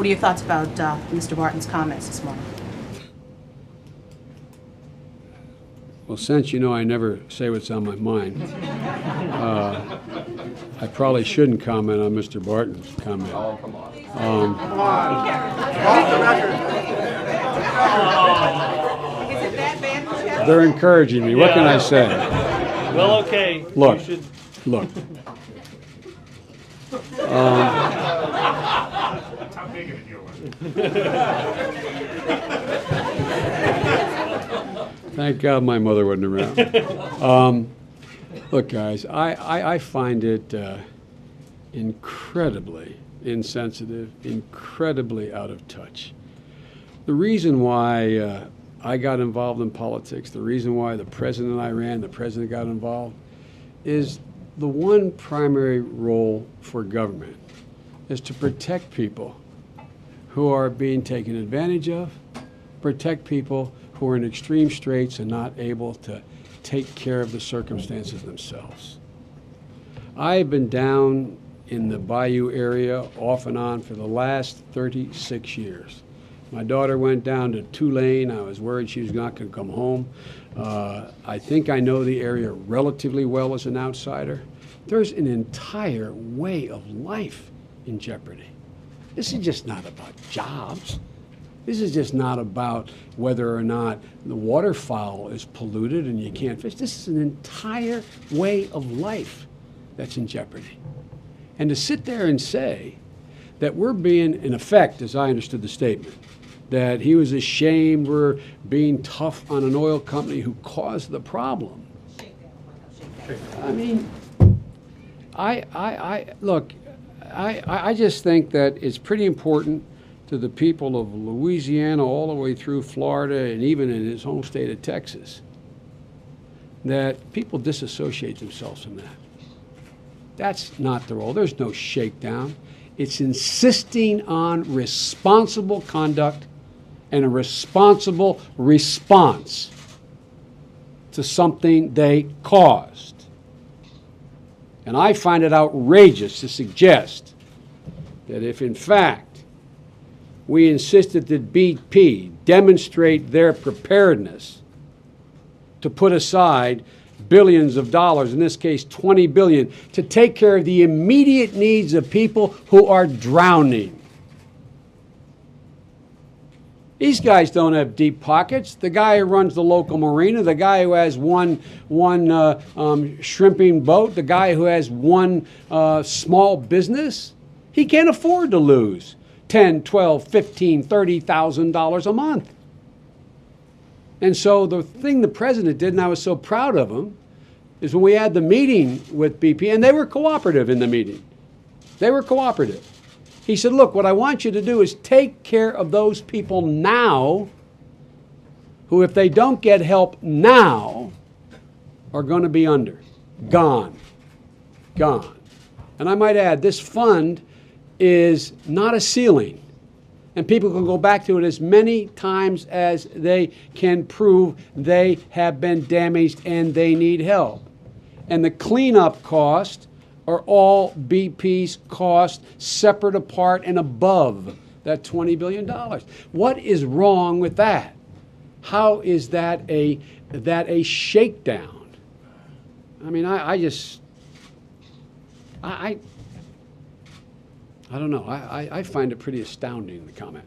What are your thoughts about Mr. Barton's comments this morning? Well, since you know I never say what's on my mind, I probably shouldn't comment on Mr. Barton's comment. Oh, come on. They're encouraging me. What can I say? Well, okay. Look, You should... look. How big of a deal was it? Thank God my mother wasn't around. Look, guys, I find it incredibly insensitive, incredibly out of touch. The reason why I got involved in politics, the reason why the president I ran, the president got involved, is the one primary role for government is to protect people who are being taken advantage of, protect people who are in extreme straits and not able to take care of the circumstances themselves. I've been down in the Bayou area off and on for the last 36 years. My daughter went down to Tulane. I was worried she was not going to come home. I think I know the area relatively well as an outsider. There's an entire way of life in jeopardy. This is just not about jobs. This is just not about whether or not the waterfowl is polluted and you can't fish. This is an entire way of life that's in jeopardy. And to sit there and say that we're being, in effect, as I understood the statement, that he was ashamed we're being tough on an oil company who caused the problem. I mean, look, I just think that it's pretty important to the people of Louisiana all the way through Florida and even in his home state of Texas that people disassociate themselves from that. That's not the role. There's no shakedown. It's insisting on responsible conduct and a responsible response to something they caused. And I find it outrageous to suggest that if, in fact, we insisted that BP demonstrate their preparedness to put aside billions of dollars, in this case $20 billion, to take care of the immediate needs of people who are drowning. These guys don't have deep pockets. The guy who runs the local marina, the guy who has one shrimping boat, the guy who has one small business, he can't afford to lose $10, $12, $15, $30,000 a month. And so the thing the president did, and I was so proud of him, is when we had the meeting with BP, and they were cooperative in the meeting. They were cooperative. He said, look, what I want you to do is take care of those people now who, if they don't get help now, are going to be gone. And I might add, this fund is not a ceiling. And people can go back to it as many times as they can prove they have been damaged and they need help. And the cleanup cost are all BP's cost, separate, apart, and above that $20 billion. What is wrong with that? How is that a shakedown? I mean, I don't know. I find it pretty astounding, the comment.